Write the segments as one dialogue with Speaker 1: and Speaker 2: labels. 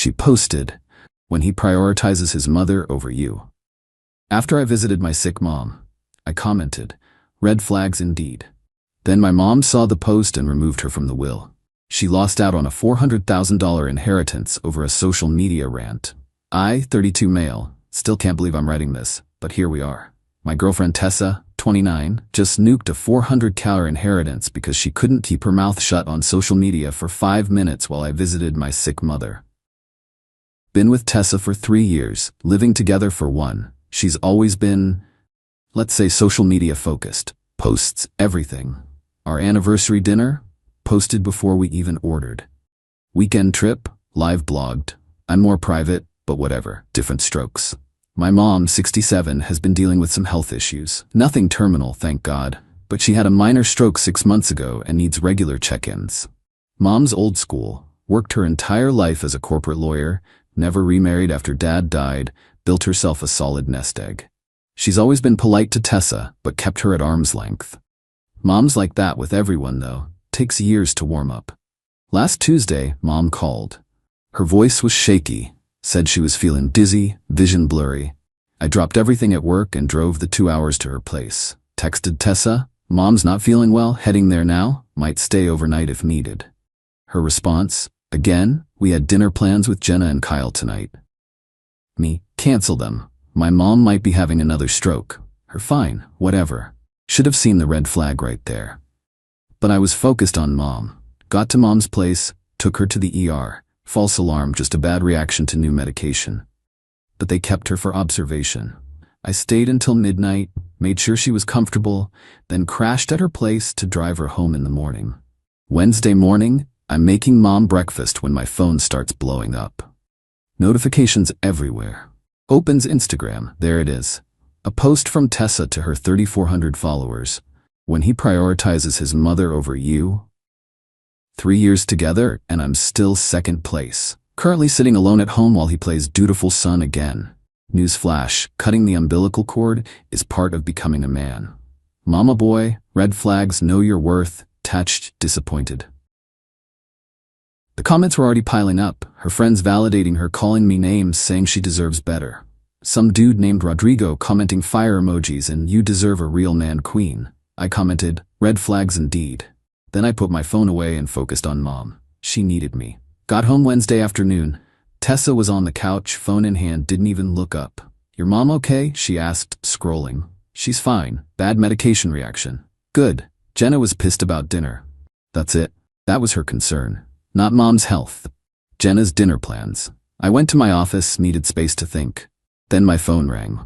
Speaker 1: she posted, "When he prioritizes his mother over you." After I visited my sick mom, I commented, "Red flags indeed." Then my mom saw the post and removed her from the will. She lost out on a $400,000 inheritance over a social media rant. I, 32 male, still can't believe I'm writing this, but here we are. My girlfriend Tessa, 29, just nuked a $400,000 inheritance because she couldn't keep her mouth shut on social media for 5 minutes while I visited my sick mother. Been with Tessa for 3 years, living together for 1. She's always been, let's say, social media focused. Posts everything. Our anniversary dinner? Posted before we even ordered. Weekend trip? Live blogged. I'm more private, but whatever, different strokes. My mom, 67, has been dealing with some health issues. Nothing terminal, thank God, but she had a minor stroke 6 months ago and needs regular check-ins. Mom's old school, worked her entire life as a corporate lawyer, never remarried after dad died, built herself a solid nest egg. She's always been polite to Tessa, but kept her at arm's length. Mom's like that with everyone, though. Takes years to warm up. Last Tuesday, Mom called. Her voice was shaky, said she was feeling dizzy, vision blurry. I dropped everything at work and drove the 2 hours to her place. Texted Tessa, "Mom's not feeling well, heading there now, might stay overnight if needed." Her response, "Again, we had dinner plans with Jenna and Kyle tonight." Me, "Cancel them. My mom might be having another stroke." Her, "Fine, whatever." Should have seen the red flag right there. But I was focused on Mom. Got to Mom's place, took her to the ER. False alarm, just a bad reaction to new medication. But they kept her for observation. I stayed until midnight, made sure she was comfortable, then crashed at her place to drive her home in the morning. Wednesday morning, I'm making Mom breakfast when my phone starts blowing up. Notifications everywhere. Opens Instagram, there it is. A post from Tessa to her 3,400 followers. "When he prioritizes his mother over you." 3 years together, and I'm still second place. Currently sitting alone at home while he plays dutiful son again. Newsflash, cutting the umbilical cord is part of becoming a man. Mama boy, red flags, know your worth, attached, disappointed. The comments were already piling up, her friends validating her, calling me names, saying she deserves better. Some dude named Rodrigo commenting fire emojis and "You deserve a real man, queen." I commented, "Red flags indeed." Then I put my phone away and focused on Mom. She needed me. Got home Wednesday afternoon. Tessa was on the couch, phone in hand, didn't even look up. "Your mom okay?" she asked, scrolling. "She's fine. Bad medication reaction." "Good." Jenna was pissed about dinner. That's it. That was her concern. Not Mom's health. Jenna's dinner plans. I went to my office, needed space to think. Then my phone rang.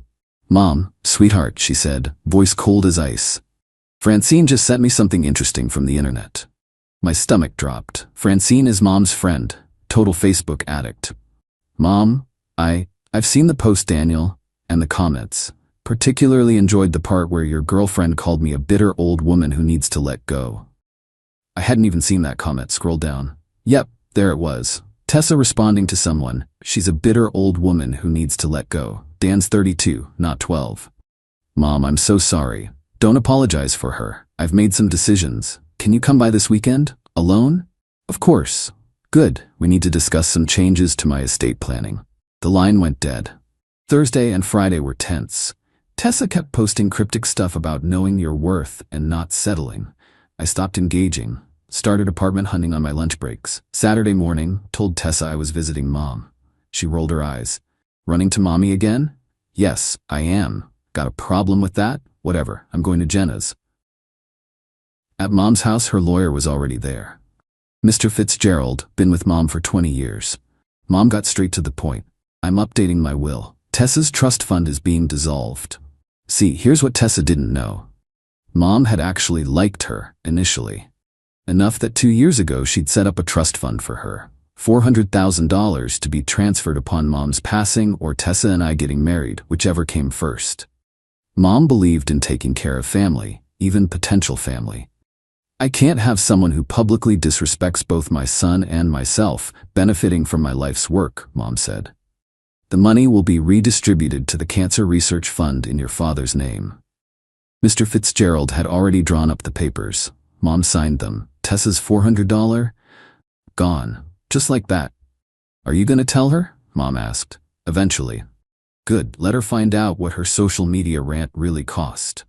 Speaker 1: "Mom, sweetheart," she said, voice cold as ice. "Francine just sent me something interesting from the internet." My stomach dropped. Francine is Mom's friend, total Facebook addict. "Mom, I've seen the post, Daniel, and the comments. Particularly enjoyed the part where your girlfriend called me a bitter old woman who needs to let go." I hadn't even seen that comment. Scroll down. Yep, there it was. Tessa responding to someone, "She's a bitter old woman who needs to let go." Dan's 32, not 12. "Mom, I'm so sorry. Don't apologize for her. I've made some decisions. Can you come by this weekend? Alone?" "Of course." "Good. We need to discuss some changes to my estate planning." The line went dead. Thursday and Friday were tense. Tessa kept posting cryptic stuff about knowing your worth and not settling. I stopped engaging. Started apartment hunting on my lunch breaks. Saturday morning, told Tessa I was visiting Mom. She rolled her eyes. "Running to Mommy again?" "Yes, I am. Got a problem with that? Whatever, I'm going to Jenna's." At Mom's house, her lawyer was already there. Mr. Fitzgerald, been with Mom for 20 years. Mom got straight to the point. "I'm updating my will. Tessa's trust fund is being dissolved." See, here's what Tessa didn't know. Mom had actually liked her, initially. Enough that 2 years ago she'd set up a trust fund for her. $400,000 to be transferred upon Mom's passing or Tessa and I getting married, whichever came first. Mom believed in taking care of family, even potential family. "I can't have someone who publicly disrespects both my son and myself benefiting from my life's work," Mom said. "The money will be redistributed to the Cancer Research Fund in your father's name." Mr. Fitzgerald had already drawn up the papers. Mom signed them. Tessa's $400? Gone. Just like that. Are you gonna tell her? Mom asked. Eventually. Good, let her find out what her social media rant really cost.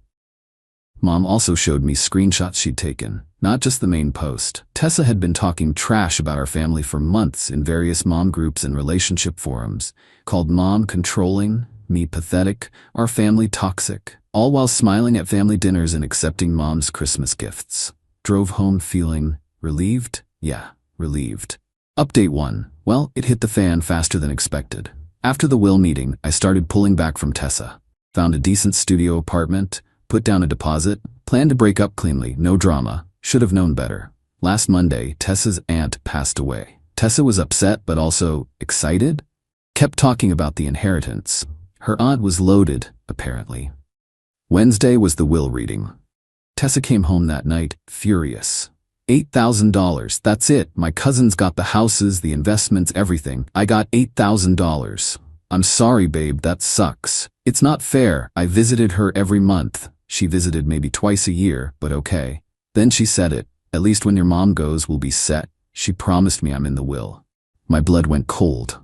Speaker 1: Mom also showed me screenshots she'd taken, not just the main post. Tessa had been talking trash about our family for months in various mom groups and relationship forums, called Mom controlling, me pathetic, our family toxic, all while smiling at family dinners and accepting Mom's Christmas gifts. Drove home feeling relieved? Yeah, relieved. Update 1. Well, it hit the fan faster than expected. After the will meeting, I started pulling back from Tessa. Found a decent studio apartment, put down a deposit, planned to break up cleanly, no drama, should have known better. Last Monday, Tessa's aunt passed away. Tessa was upset but also excited. Kept talking about the inheritance. Her aunt was loaded, apparently. Wednesday was the will reading. Tessa came home that night, furious. $8,000, that's it. My cousins got the houses, the investments, everything. I got $8,000. I'm sorry, babe, that sucks. It's not fair. I visited her every month. She visited maybe twice a year, but okay. Then she said it. At least when your mom goes, we'll be set. She promised me I'm in the will. My blood went cold.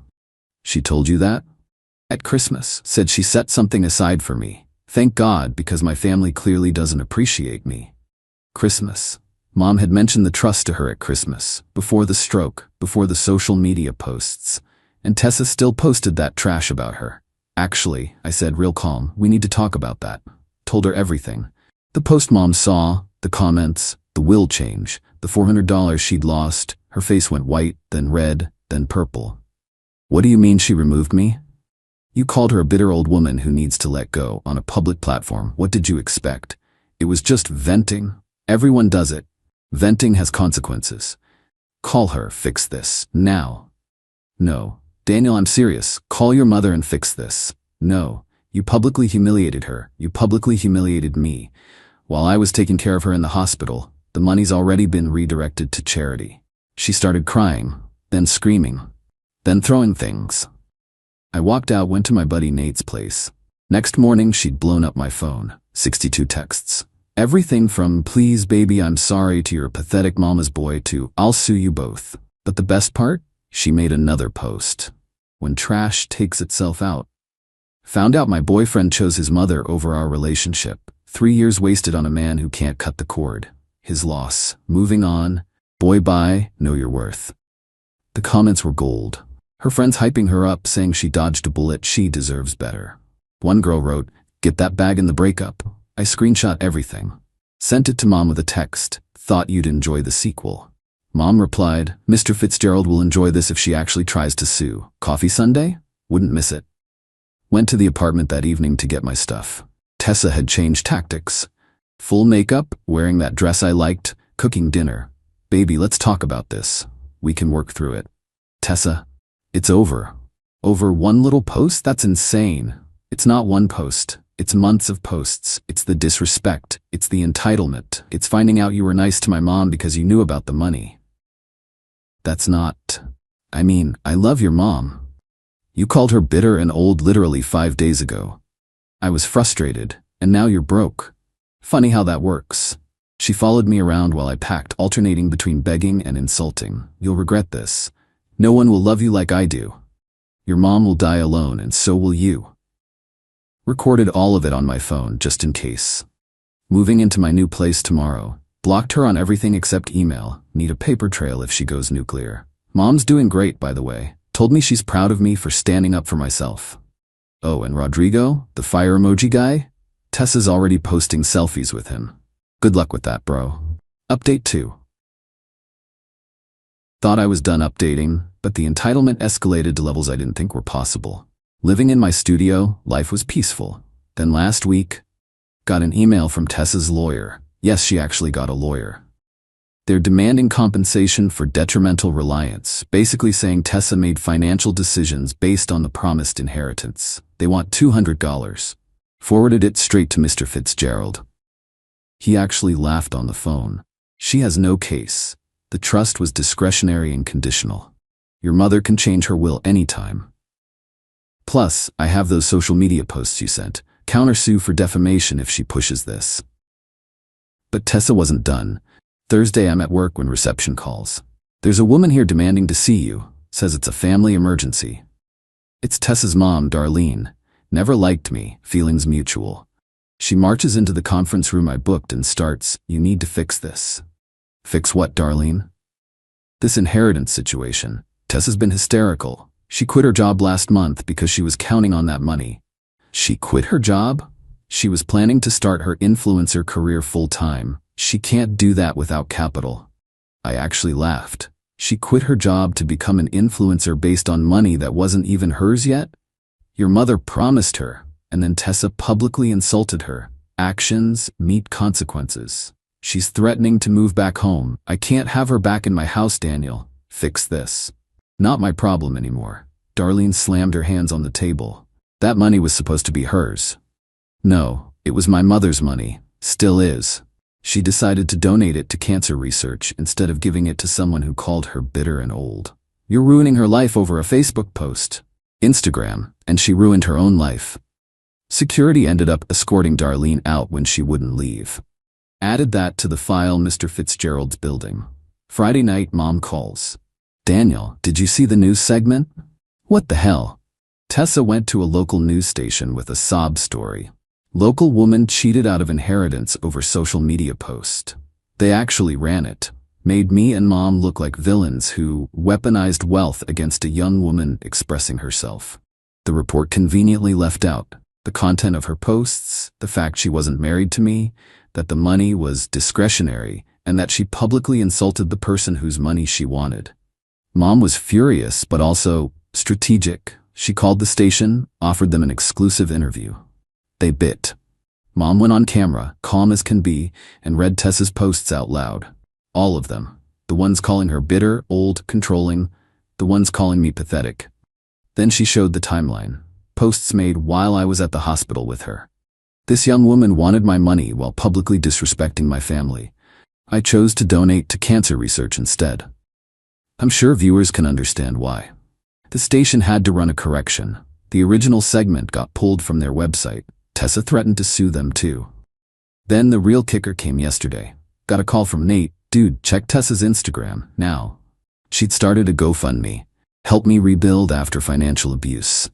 Speaker 1: She told you that? At Christmas, said she set something aside for me. Thank God, because my family clearly doesn't appreciate me. Christmas. Mom had mentioned the trust to her at Christmas, before the stroke, before the social media posts. And Tessa still posted that trash about her. Actually, I said real calm, we need to talk about that. Told her everything. The post Mom saw, the comments, the will change, the $400 she'd lost. Her face went white, then red, then purple. What do you mean she removed me? You called her a bitter old woman who needs to let go on a public platform. What did you expect? It was just venting. Everyone does it. Venting has consequences. Call her, fix this, now. No. Daniel, I'm serious. Call your mother and fix this. No. You publicly humiliated her. You publicly humiliated me. While I was taking care of her in the hospital, the money's already been redirected to charity. She started crying, then screaming, then throwing things. I walked out, went to my buddy Nate's place. Next morning, she'd blown up my phone. 62 texts. Everything from, please baby, I'm sorry, to your pathetic mama's boy, to, I'll sue you both. But the best part? She made another post. When trash takes itself out. Found out my boyfriend chose his mother over our relationship. 3 years wasted on a man who can't cut the cord. His loss. Moving on. Boy bye, know your worth. The comments were gold. Her friends hyping her up, saying she dodged a bullet, she deserves better. One girl wrote, get that bag in the breakup. I screenshot everything. Sent it to Mom with a text. Thought you'd enjoy the sequel. Mom replied, Mr. Fitzgerald will enjoy this if she actually tries to sue. Coffee Sunday? Wouldn't miss it. Went to the apartment that evening to get my stuff. Tessa had changed tactics. Full makeup, wearing that dress I liked, cooking dinner. Baby, let's talk about this. We can work through it. Tessa, it's over. Over one little post? That's insane. It's not one post. It's months of posts. It's the disrespect. It's the entitlement. It's finding out you were nice to my mom because you knew about the money. That's not... I mean, I love your mom. You called her bitter and old literally 5 days ago. I was frustrated, and now you're broke. Funny how that works. She followed me around while I packed, alternating between begging and insulting. You'll regret this. No one will love you like I do. Your mom will die alone, and so will you. Recorded all of it on my phone, just in case. Moving into my new place tomorrow. Blocked her on everything except email. Need a paper trail if she goes nuclear. Mom's doing great, by the way. Told me she's proud of me for standing up for myself. Oh, and Rodrigo, the fire emoji guy? Tessa's already posting selfies with him. Good luck with that, bro. Update 2. Thought I was done updating, but the entitlement escalated to levels I didn't think were possible. Living in my studio, life was peaceful. Then last week, got an email from Tessa's lawyer. Yes, she actually got a lawyer. They're demanding compensation for detrimental reliance, basically saying Tessa made financial decisions based on the promised inheritance. They want $200. Forwarded it straight to Mr. Fitzgerald. He actually laughed on the phone. She has no case. The trust was discretionary and conditional. Your mother can change her will anytime. Plus, I have those social media posts you sent. Countersue for defamation if she pushes this. But Tessa wasn't done. Thursday I'm at work when reception calls. There's a woman here demanding to see you. says it's a family emergency. It's Tessa's mom, Darlene. Never liked me, feelings mutual. She marches into the conference room I booked and starts, "You need to fix this." Fix what, Darlene? This inheritance situation. Tessa's been hysterical. She quit her job last month because she was counting on that money. She quit her job? She was planning to start her influencer career full-time. She can't do that without capital. I actually laughed. She quit her job to become an influencer based on money that wasn't even hers yet? Your mother promised her, and then Tessa publicly insulted her. Actions meet consequences. She's threatening to move back home. I can't have her back in my house, Daniel. Fix this. Not my problem anymore. Darlene slammed her hands on the table. That money was supposed to be hers. No, it was my mother's money. Still is. She decided to donate it to cancer research instead of giving it to someone who called her bitter and old. You're ruining her life over a Facebook post. Instagram, and she ruined her own life. Security ended up escorting Darlene out when she wouldn't leave. Added that to the file Mr. Fitzgerald's building. Friday night, Mom calls. Daniel, did you see the news segment? What the hell? Tessa went to a local news station with a sob story. Local woman cheated out of inheritance over social media post. They actually ran it. Made me and Mom look like villains who weaponized wealth against a young woman expressing herself. The report conveniently left out the content of her posts, the fact she wasn't married to me, that the money was discretionary, and that she publicly insulted the person whose money she wanted. Mom was furious, but also strategic. She called the station, offered them an exclusive interview. They bit. Mom went on camera, calm as can be, and read Tessa's posts out loud. All of them. The ones calling her bitter, old, controlling. The ones calling me pathetic. Then she showed the timeline. Posts made while I was at the hospital with her. This young woman wanted my money while publicly disrespecting my family. I chose to donate to cancer research instead. I'm sure viewers can understand why. The station had to run a correction. The original segment got pulled from their website. Tessa threatened to sue them too. Then the real kicker came yesterday. Got a call from Nate. Dude, check Tessa's Instagram, now. She'd started a GoFundMe. Help me rebuild after financial abuse.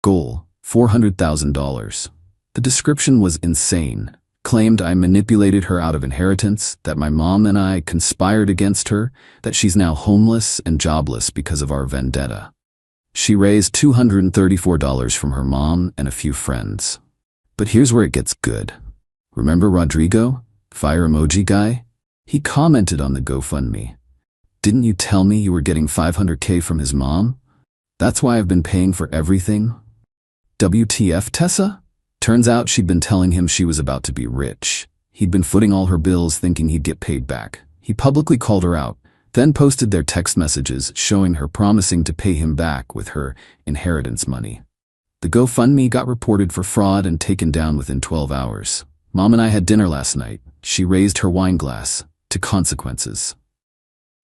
Speaker 1: Goal, $400,000. The description was insane. Claimed I manipulated her out of inheritance, that my mom and I conspired against her, that she's now homeless and jobless because of our vendetta. She raised $234 from her mom and a few friends. But here's where it gets good. Remember Rodrigo? Fire emoji guy? He commented on the GoFundMe. Didn't you tell me you were getting $500K from his mom? That's why I've been paying for everything? WTF, Tessa? Turns out she'd been telling him she was about to be rich. He'd been footing all her bills thinking he'd get paid back. He publicly called her out, then posted their text messages showing her promising to pay him back with her inheritance money. The GoFundMe got reported for fraud and taken down within 12 hours. Mom and I had dinner last night. She raised her wine glass. To consequences.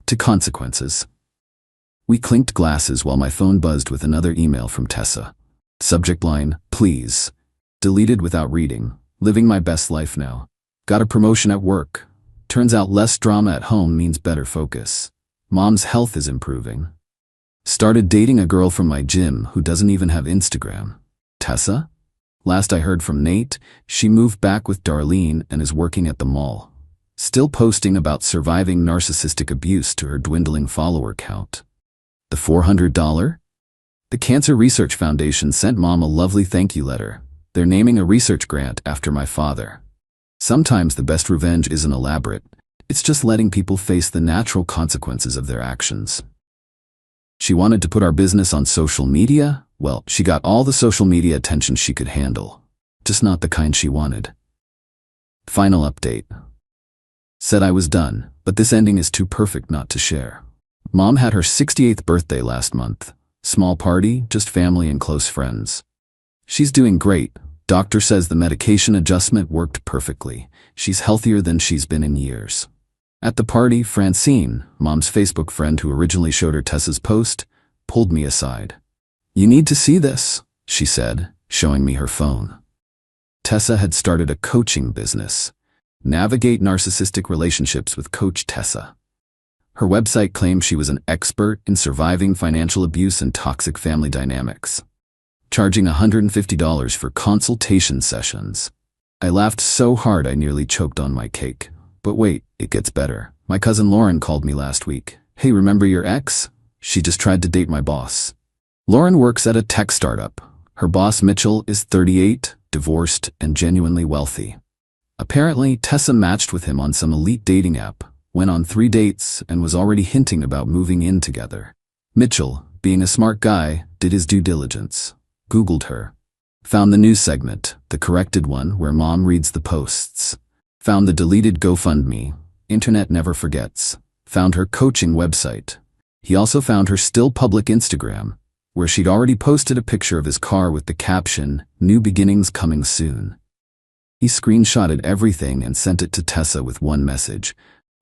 Speaker 1: To consequences. We clinked glasses while my phone buzzed with another email from Tessa. Subject line, please. Deleted without reading. Living my best life now. Got a promotion at work. Turns out less drama at home means better focus. Mom's health is improving. Started dating a girl from my gym who doesn't even have Instagram. Tessa? Last I heard from Nate, she moved back with Darlene and is working at the mall. Still posting about surviving narcissistic abuse to her dwindling follower count. The $400? The Cancer Research Foundation sent Mom a lovely thank you letter. They're naming a research grant after my father. Sometimes the best revenge isn't elaborate. It's just letting people face the natural consequences of their actions. She wanted to put our business on social media? Well, she got all the social media attention she could handle. Just not the kind she wanted. Final update. Said I was done, but this ending is too perfect not to share. Mom had her 68th birthday last month. Small party, just family and close friends. She's doing great. Doctor says the medication adjustment worked perfectly. She's healthier than she's been in years. At the party, Francine, Mom's Facebook friend who originally showed her Tessa's post, pulled me aside. You need to see this, she said, showing me her phone. Tessa had started a coaching business. Navigate narcissistic relationships with Coach Tessa. Her website claimed she was an expert in surviving financial abuse and toxic family dynamics, charging $150 for consultation sessions. I laughed so hard I nearly choked on my cake. But wait, it gets better. My cousin Lauren called me last week. Hey, remember your ex? She just tried to date my boss. Lauren works at a tech startup. Her boss Mitchell is 38, divorced, and genuinely wealthy. Apparently, Tessa matched with him on some elite dating app, went on 3 dates, and was already hinting about moving in together. Mitchell, being a smart guy, did his due diligence. Googled her. Found the news segment, the corrected one where mom reads the posts. Found the deleted GoFundMe. Internet never forgets. Found her coaching website. He also found her still public Instagram, where she'd already posted a picture of his car with the caption, "New beginnings coming soon." He screenshotted everything and sent it to Tessa with one message: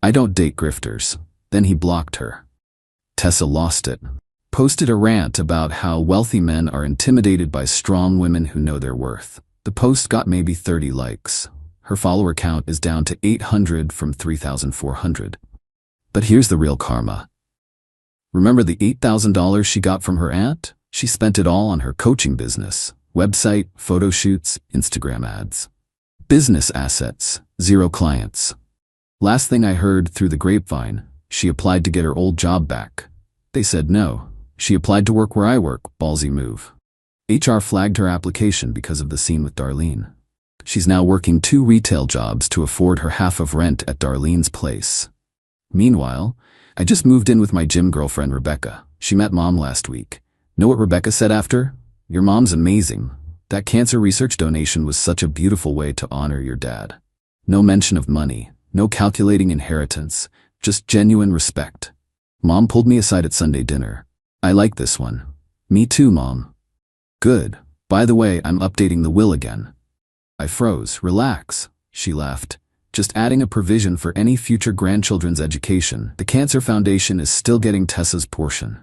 Speaker 1: "I don't date grifters." Then he blocked her. Tessa lost it. Posted a rant about how wealthy men are intimidated by strong women who know their worth. The post got maybe 30 likes. Her follower count is down to 800 from 3,400. But here's the real karma. Remember the $8,000 she got from her aunt? She spent it all on her coaching business, website, photo shoots, Instagram ads. Business assets, 0 clients. Last thing I heard through the grapevine, she applied to get her old job back. They said no. She applied to work where I work, ballsy move. HR flagged her application because of the scene with Darlene. She's now working 2 retail jobs to afford her half of rent at Darlene's place. Meanwhile, I just moved in with my gym girlfriend Rebecca. She met mom last week. Know what Rebecca said after? "Your mom's amazing. That cancer research donation was such a beautiful way to honor your dad." No mention of money, no calculating inheritance, just genuine respect. Mom pulled me aside at Sunday dinner. "I like this one." "Me too, Mom." "Good. By the way, I'm updating the will again." I froze. "Relax," she laughed. "Just adding a provision for any future grandchildren's education. The Cancer Foundation is still getting Tessa's portion."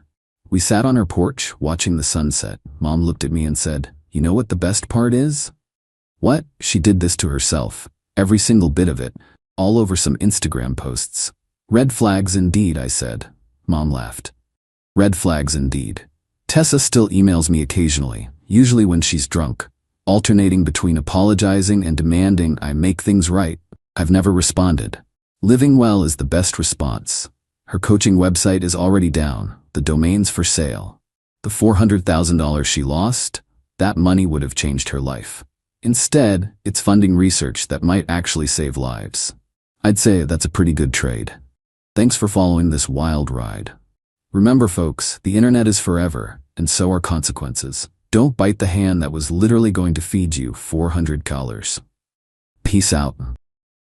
Speaker 1: We sat on her porch, watching the sunset. Mom looked at me and said, "You know what the best part is?" "What?" She did this to herself. Every single bit of it. All over some Instagram posts. "Red flags indeed," I said. Mom laughed. "Red flags indeed." Tessa still emails me occasionally, usually when she's drunk, alternating between apologizing and demanding I make things right. I've never responded. Living well is the best response. Her coaching website is already down, the domain's for sale. The $400,000 she lost, that money would have changed her life. Instead, it's funding research that might actually save lives. I'd say that's a pretty good trade. Thanks for following this wild ride. Remember folks, the internet is forever, and so are consequences. Don't bite the hand that was literally going to feed you $400. Peace out.